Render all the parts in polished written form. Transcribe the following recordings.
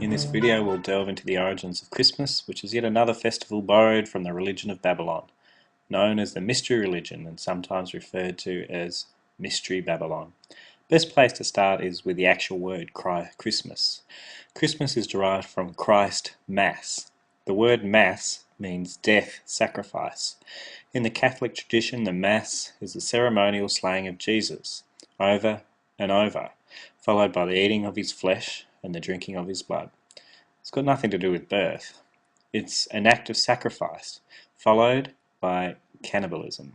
In this video we'll delve into the origins of Christmas, which is yet another festival borrowed from the religion of Babylon, known as the Mystery Religion and sometimes referred to as Mystery Babylon. Best place to start is with the actual word Christmas. Christmas is derived from Christ Mass. The word Mass means death, sacrifice. In the Catholic tradition, the Mass is the ceremonial slaying of Jesus, over and over, followed by the eating of his flesh and the drinking of his blood. It's got nothing to do with birth. It's an act of sacrifice, followed by cannibalism.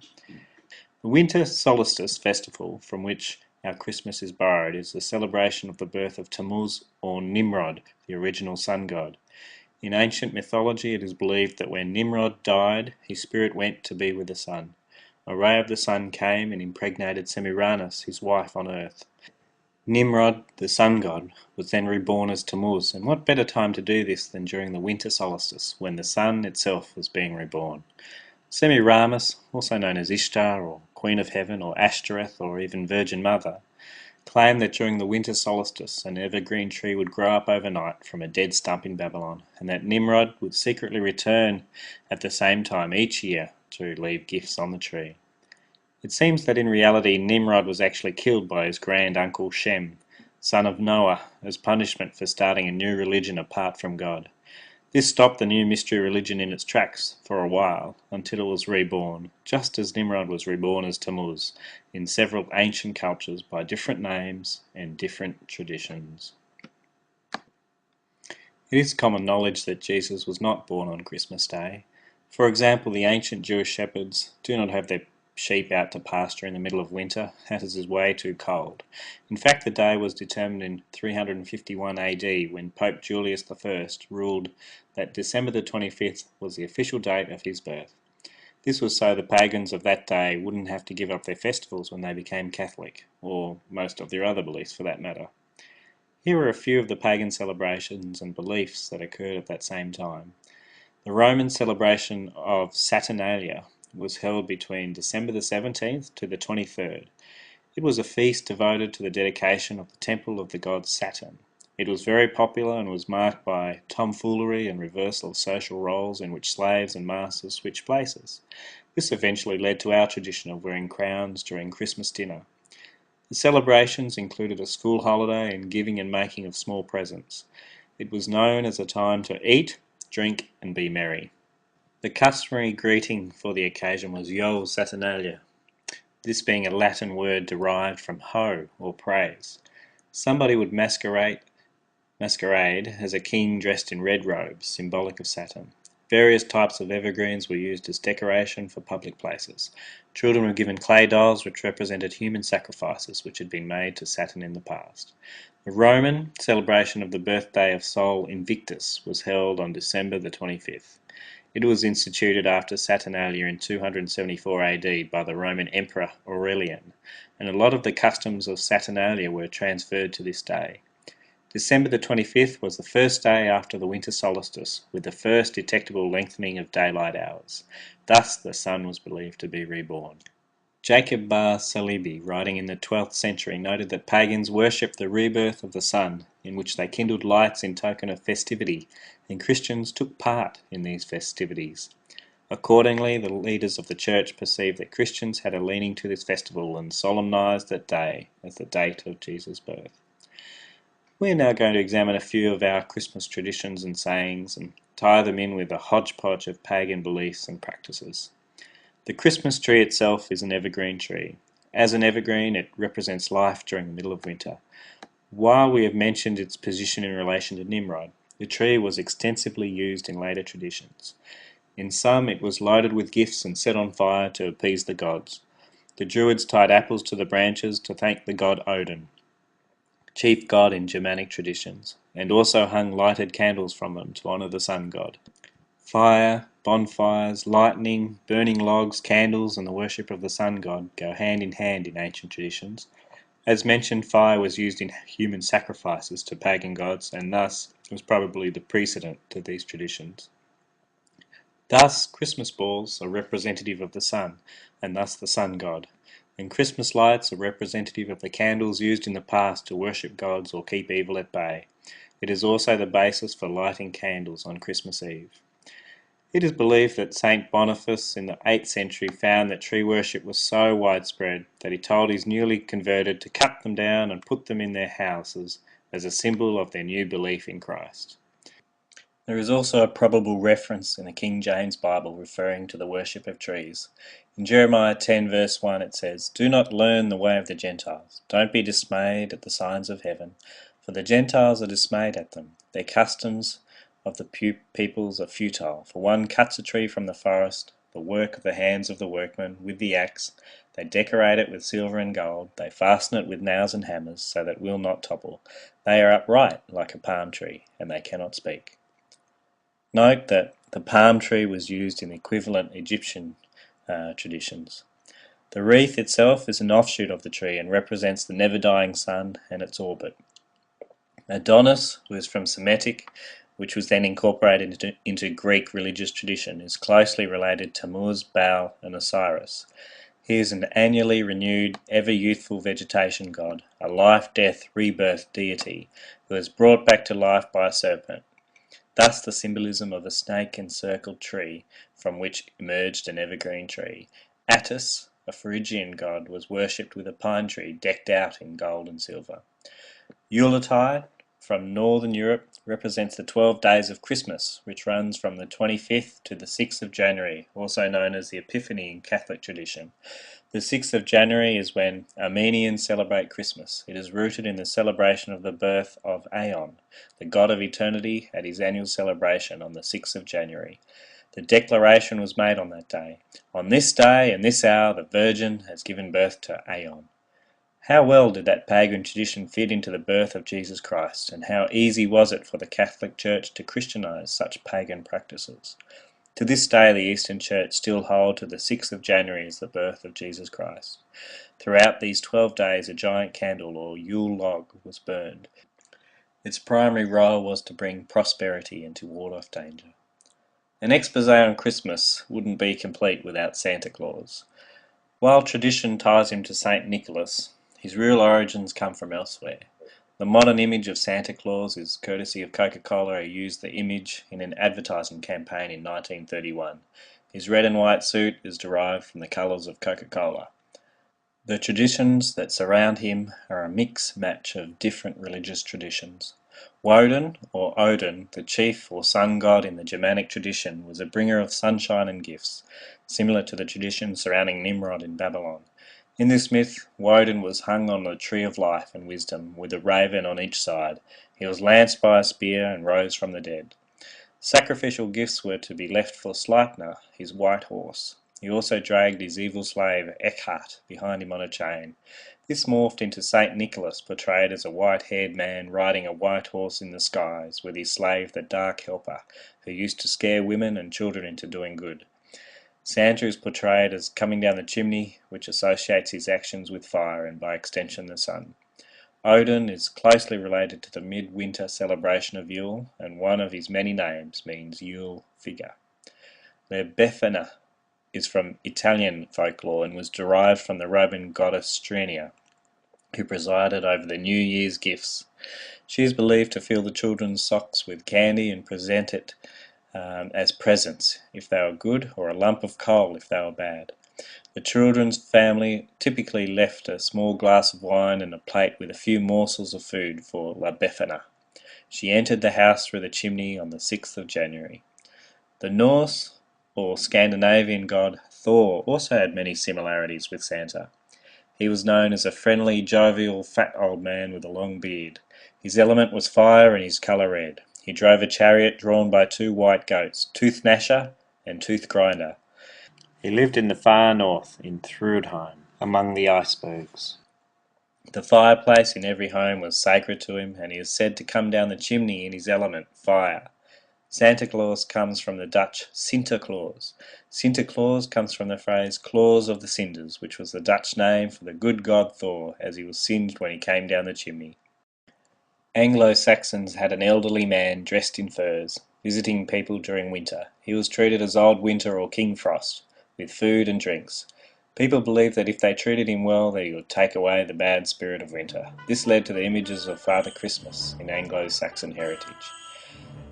The winter solstice festival, from which our Christmas is borrowed, is the celebration of the birth of Tammuz or Nimrod, the original sun god. In ancient mythology, it is believed that when Nimrod died, his spirit went to be with the sun. A ray of the sun came and impregnated Semiramis, his wife on earth. Nimrod, the sun god, was then reborn as Tammuz, and what better time to do this than during the winter solstice, when the sun itself was being reborn. Semiramis, also known as Ishtar, or Queen of Heaven, or Ashtoreth, or even Virgin Mother, claimed that during the winter solstice an evergreen tree would grow up overnight from a dead stump in Babylon, and that Nimrod would secretly return at the same time each year to leave gifts on the tree. It seems that in reality Nimrod was actually killed by his grand-uncle Shem, son of Noah, as punishment for starting a new religion apart from God. This stopped the new mystery religion in its tracks for a while, until it was reborn, just as Nimrod was reborn as Tammuz, in several ancient cultures by different names and different traditions. It is common knowledge that Jesus was not born on Christmas Day. For example, the ancient Jewish shepherds do not have their sheep out to pasture in the middle of winter, as is way too cold. In fact, the day was determined in 351 AD when Pope Julius I ruled that December the 25th was the official date of his birth. This was so the pagans of that day wouldn't have to give up their festivals when they became Catholic, or most of their other beliefs for that matter. Here are a few of the pagan celebrations and beliefs that occurred at that same time. The Roman celebration of Saturnalia was held between December the 17th to the 23rd. It was a feast devoted to the dedication of the temple of the god Saturn. It was very popular and was marked by tomfoolery and reversal of social roles in which slaves and masters switched places. This eventually led to our tradition of wearing crowns during Christmas dinner. The celebrations included a school holiday and giving and making of small presents. It was known as a time to eat, drink and be merry. The customary greeting for the occasion was Yo Saturnalia, this being a Latin word derived from ho, or praise. Somebody would masquerade as a king dressed in red robes, symbolic of Saturn. Various types of evergreens were used as decoration for public places. Children were given clay dolls which represented human sacrifices which had been made to Saturn in the past. The Roman celebration of the birthday of Sol Invictus was held on December the 25th. It was instituted after Saturnalia in 274 AD by the Roman Emperor Aurelian, and a lot of the customs of Saturnalia were transferred to this day. December the 25th was the first day after the winter solstice, with the first detectable lengthening of daylight hours. Thus the sun was believed to be reborn. Jacob Bar Salibi, writing in the 12th century, noted that pagans worshipped the rebirth of the sun, in which they kindled lights in token of festivity, and Christians took part in these festivities. Accordingly, the leaders of the church perceived that Christians had a leaning to this festival and solemnized that day as the date of Jesus' birth. We are now going to examine a few of our Christmas traditions and sayings and tie them in with a hodgepodge of pagan beliefs and practices. The Christmas tree itself is an evergreen tree. As an evergreen, it represents life during the middle of winter. While we have mentioned its position in relation to Nimrod, the tree was extensively used in later traditions. In some, it was loaded with gifts and set on fire to appease the gods. The Druids tied apples to the branches to thank the god Odin, chief god in Germanic traditions, and also hung lighted candles from them to honour the sun god. Fire, bonfires, lightning, burning logs, candles, and the worship of the sun god go hand in hand in ancient traditions. As mentioned, fire was used in human sacrifices to pagan gods, and thus was probably the precedent to these traditions. Thus, Christmas balls are representative of the sun, and thus the sun god, and Christmas lights are representative of the candles used in the past to worship gods or keep evil at bay. It is also the basis for lighting candles on Christmas Eve. It is believed that Saint Boniface in the 8th century found that tree worship was so widespread that he told his newly converted to cut them down and put them in their houses as a symbol of their new belief in Christ. There is also a probable reference in the King James Bible referring to the worship of trees. In Jeremiah 10 verse 1 it says, "Do not learn the way of the Gentiles. Don't be dismayed at the signs of heaven, for the Gentiles are dismayed at them. Their customs of the peoples are futile. For one cuts a tree from the forest, the work of the hands of the workmen, with the axe. They decorate it with silver and gold. They fasten it with nails and hammers, so that it will not topple. They are upright like a palm tree, and they cannot speak." Note that the palm tree was used in equivalent Egyptian traditions. The wreath itself is an offshoot of the tree and represents the never-dying sun and its orbit. Adonis, who is from Semitic, which was then incorporated into Greek religious tradition, is closely related to Tammuz, Baal, and Osiris. He is an annually renewed, ever-youthful vegetation god, a life, death, rebirth deity, who is brought back to life by a serpent. Thus the symbolism of a snake-encircled tree from which emerged an evergreen tree. Attis, a Phrygian god, was worshipped with a pine tree decked out in gold and silver. Yuletide, from Northern Europe, represents the 12 days of Christmas, which runs from the 25th to the 6th of January, also known as the Epiphany in Catholic tradition. The 6th of January is when Armenians celebrate Christmas. It is rooted in the celebration of the birth of Aeon, the god of eternity, at his annual celebration on the 6th of January. The declaration was made on that day. On this day and this hour the Virgin has given birth to Aeon. How well did that pagan tradition fit into the birth of Jesus Christ, and how easy was it for the Catholic Church to Christianize such pagan practices? To this day the Eastern Church still hold to the 6th of January as the birth of Jesus Christ. Throughout these 12 days a giant candle or Yule log was burned. Its primary role was to bring prosperity and to ward off danger. An expose on Christmas wouldn't be complete without Santa Claus. While tradition ties him to St. Nicholas, his real origins come from elsewhere. The modern image of Santa Claus is courtesy of Coca-Cola, who used the image in an advertising campaign in 1931. His red and white suit is derived from the colours of Coca-Cola. The traditions that surround him are a mix-match of different religious traditions. Woden, or Odin, the chief or sun god in the Germanic tradition, was a bringer of sunshine and gifts, similar to the tradition surrounding Nimrod in Babylon. In this myth, Woden was hung on the tree of life and wisdom, with a raven on each side. He was lanced by a spear and rose from the dead. Sacrificial gifts were to be left for Sleipnir, his white horse. He also dragged his evil slave Eckhart behind him on a chain. This morphed into Saint Nicholas, portrayed as a white-haired man riding a white horse in the skies, with his slave the Dark Helper, who used to scare women and children into doing good. Santa is portrayed as coming down the chimney, which associates his actions with fire and by extension the sun. Odin is closely related to the midwinter celebration of Yule, and one of his many names means Yule figure. La Befana is from Italian folklore and was derived from the Roman goddess Strenia, who presided over the New Year's gifts. She is believed to fill the children's socks with candy and present it as presents if they were good, or a lump of coal if they were bad. The children's family typically left a small glass of wine and a plate with a few morsels of food for La Befana. She entered the house through the chimney on the 6th of January. The Norse or Scandinavian god Thor also had many similarities with Santa. He was known as a friendly, jovial, fat old man with a long beard. His element was fire and his colour red. He drove a chariot drawn by two white goats, Tooth Gnasher and Tooth Grinder. He lived in the far north, in Thrudheim, among the icebergs. The fireplace in every home was sacred to him, and he is said to come down the chimney in his element, fire. Santa Claus comes from the Dutch Sinterklaas. Sinterklaas comes from the phrase claws of the cinders, which was the Dutch name for the good god Thor, as he was singed when he came down the chimney. Anglo-Saxons had an elderly man dressed in furs, visiting people during winter. He was treated as Old Winter or King Frost, with food and drinks. People believed that if they treated him well, that he would take away the bad spirit of winter. This led to the images of Father Christmas in Anglo-Saxon heritage.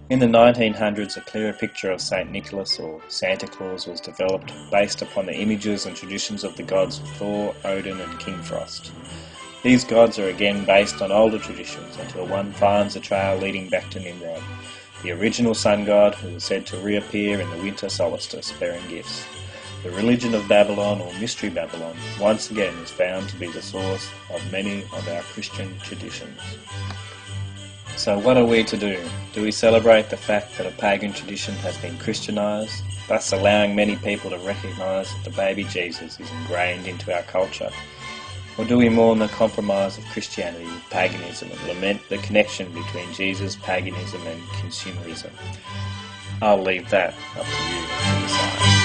In the 1900s, a clearer picture of St. Nicholas or Santa Claus was developed based upon the images and traditions of the gods of Thor, Odin and King Frost. These gods are again based on older traditions until one finds a trail leading back to Nimrod, the original sun god who was said to reappear in the winter solstice bearing gifts. The religion of Babylon, or Mystery Babylon, once again is found to be the source of many of our Christian traditions. So what are we to do? Do we celebrate the fact that a pagan tradition has been Christianised, thus allowing many people to recognise that the baby Jesus is ingrained into our culture? Or do we mourn the compromise of Christianity with paganism and lament the connection between Jesus, paganism and consumerism? I'll leave that up to you to decide.